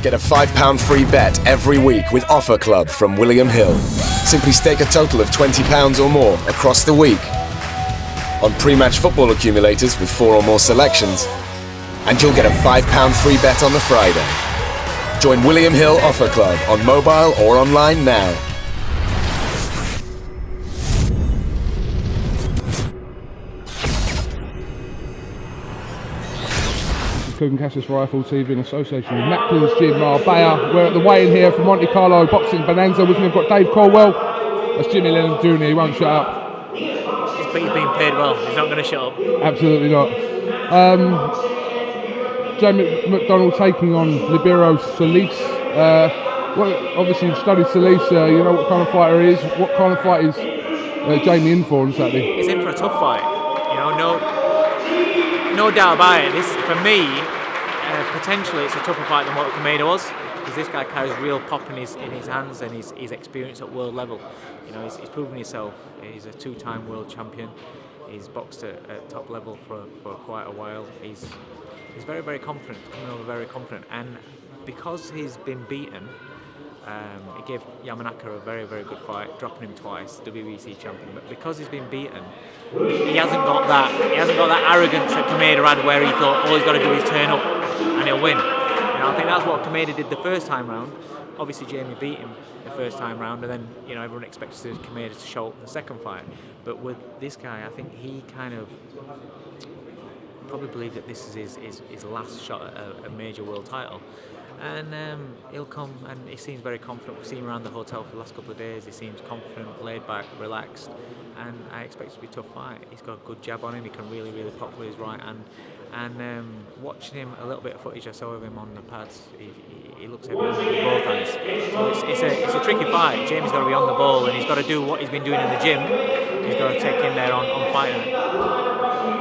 Get a £5 free bet every week with Offer Club from William Hill. Simply stake a total of £20 or more across the week on pre-match football accumulators with 4 or more selections, and you'll get a £5 free bet on the Friday. Join William Hill Offer Club on mobile or online now. KUGAN CASSIUS Rifle TV in association with Macklin's Gym Marbella. We're at the weigh-in here for Monte Carlo Boxing Bonanza. With me, we've got Dave Caldwell. That's Jimmy Lennon Jr. He won't shut up. He's being paid well. He's not going to shut up. Absolutely not. Jamie McDONNELL taking on Libero Solis. Obviously, you've studied Solis. You know what kind of fighter he is. What kind of fight is Jamie in for on Saturday? He's in for a tough fight. No doubt about it. This, for me, potentially it's a tougher fight than what Kameda was, because this guy carries real pop in his hands, and his experience at world level. He's proven himself. He's a 2-time world champion. He's boxed at top level for quite a while. He's very, very confident, coming over very confident, and because he's been beaten, he gave Yamanaka a very, very good fight, dropping him twice, WBC champion. But because he's been beaten, he hasn't got that arrogance that Kameda had, where he thought all he's got to do is turn up and he'll win. I think that's what Kameda did the first time round. Obviously, Jamie beat him the first time round, and then everyone expected Kameda to show up for the second fight. But with this guy, I think he kind of probably believed that this is his last shot at a major world title. And he'll come, and he seems very confident. We've seen him around the hotel for the last couple of days. He seems confident, laid back, relaxed, and I expect it to be a tough fight. He's got a good jab on him. He can really, really pop with his right hand. And watching him, a little bit of footage I saw of him on the pads, he looks heavy with both hands. So it's a tricky fight. Jamie's got to be on the ball, and he's got to do what he's been doing in the gym. He's got to take in there on fight night.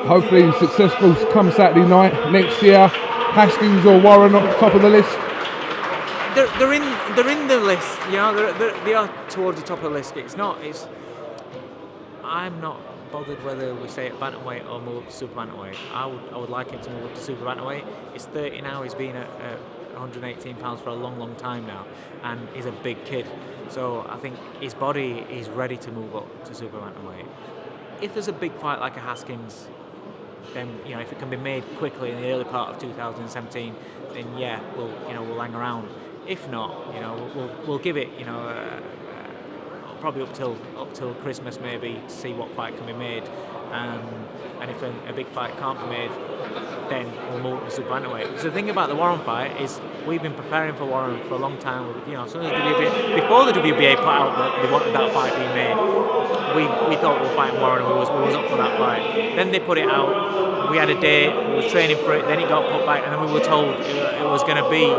Hopefully successful come Saturday night next year. Haskins or Warren at the top of the list? They're in the list. They are towards the top of the list. I'm not bothered whether we say at bantamweight or move up to super bantamweight. I would like him to move up to super bantamweight. He's 30 now. He's been at 118 pounds for a long, long time now, and he's a big kid. So I think his body is ready to move up to super bantamweight. If there's a big fight like a Haskins, then if it can be made quickly in the early part of 2017, then yeah, we'll hang around. If not, we'll give it, probably up till Christmas maybe, to see what fight can be made. And if a big fight can't be made, then we'll move to super bantamweight. So the thing about the Warren fight is we've been preparing for Warren for a long time. As soon as before the WBA put out that they wanted that fight being made, we thought we were fighting Warren, and we was up for that fight. Then they put it out. We had a date. We were training for it. Then it got put back, and then we were told it was going to be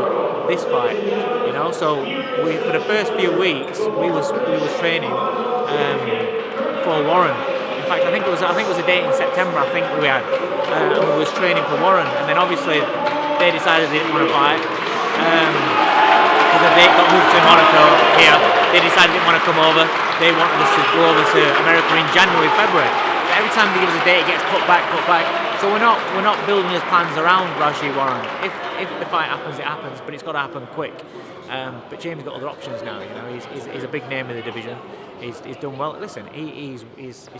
this fight. So for the first few weeks we was training for Warren. In fact, I think it was a date in September. I think we had, and we was training for Warren, and then obviously they decided they didn't want to fight because the date got moved to Monaco here. They decided they didn't want to come over. They wanted us to go over to America in January, February. But every time they give us a date, it gets put back. So we're not building his plans around Rashid Warren. If the fight happens, it happens, but it's got to happen quick. But Jamie's got other options now. He's a big name in the division. He's done well. Listen, he's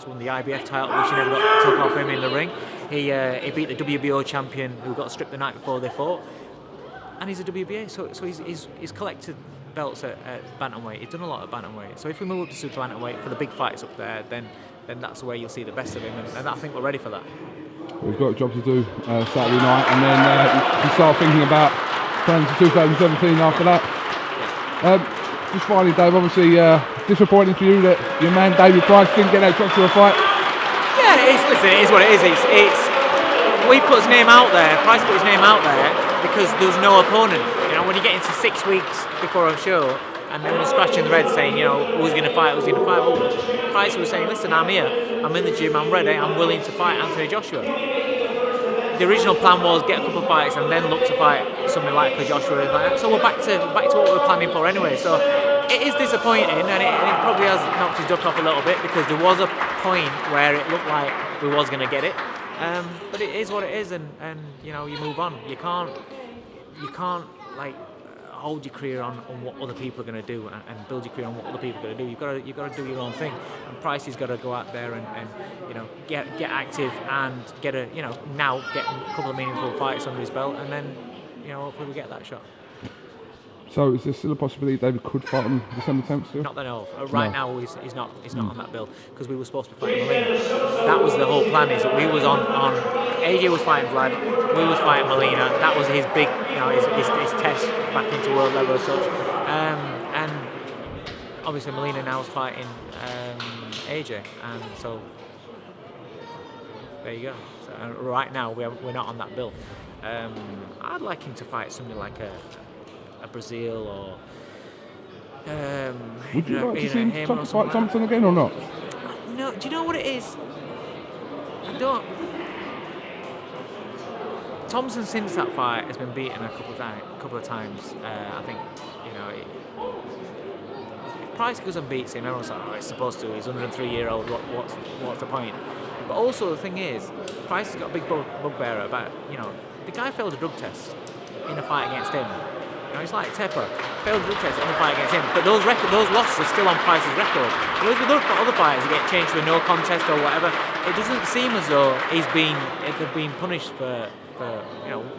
won the IBF title, which he never took off him in the ring. He beat the WBO champion, who got stripped the night before they fought, and he's a WBA. So he's collected belts at bantamweight. He's done a lot at bantamweight. So if we move up to super bantamweight for the big fights up there, then that's where you'll see the best of him, and I think we're ready for that. We've got a job to do Saturday night, and then you can start thinking about plans for 2017 after that. Just finally, Dave, obviously disappointing for you that your man David Price didn't get that Joshua fight. Yeah, it is what it is. We put his name out there. Price put his name out there because there was no opponent. When you get into 6 weeks before a show, and then we're scratching the red saying, who's going to fight, Well, Price was saying, listen, I'm here, I'm in the gym, I'm ready, I'm willing to fight Anthony Joshua. The original plan was get a couple of fights and then look to fight something like Joshua. So we're back to what we were planning for anyway. So it is disappointing, and it probably has knocked his duck off a little bit, because there was a point where it looked like we was going to get it. But it is what it is, and you move on. You can't hold your career on what other people are going to do and build your career on what other people are going to do. You've got to do your own thing. And Pricey's got to go out there and get active and get now get a couple of meaningful fights under his belt, and then hopefully we get that shot. So is there still a possibility David could fight on December 10th still? Not that I know of. Right now he's not on that bill, because we were supposed to be fighting Molina. That was the whole plan, is that we was on AJ was fighting Vlad, we was fighting Molina. That was his big, his test back into world level as such. And obviously Molina now is fighting AJ, and so there you go. So, right now we're not on that bill. I'd like him to fight something like a Brazil or would you like to see him to fight Thompson again or not? No, do you know what it is? I don't. Thompson since that fight has been beaten a couple of times. I think if Price goes and beats him, everyone's like, oh, he's supposed to. He's 103-year-old. What's the point? But also the thing is, Price has got a big bugbear about the guy failed a drug test in a fight against him. It's like Tepper, failed drug test in the fight against him, but those losses are still on Price's record. Whereas with other fighters who get changed to a no contest or whatever, it doesn't seem as though they've been punished for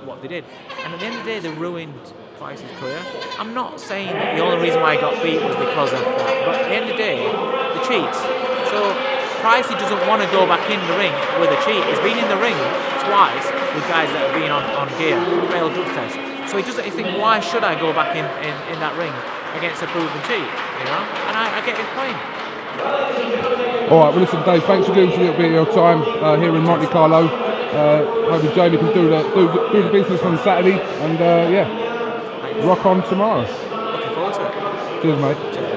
what they did. And at the end of the day, they ruined Price's career. I'm not saying that the only reason why he got beat was because of that, but at the end of the day, the cheats. So Pricey doesn't want to go back in the ring with a cheat. He's been in the ring twice with guys that have been on gear, failed drug tests. So he doesn't. He think, why should I go back in that ring against a proven cheat? And I get his point. All right. Well, listen, Dave. Thanks for giving us a little bit of your time here in Monte Carlo. Hopefully Jamie can do the business on Saturday, and rock on tomorrow. Looking forward to it. Cheers, mate. Cheers.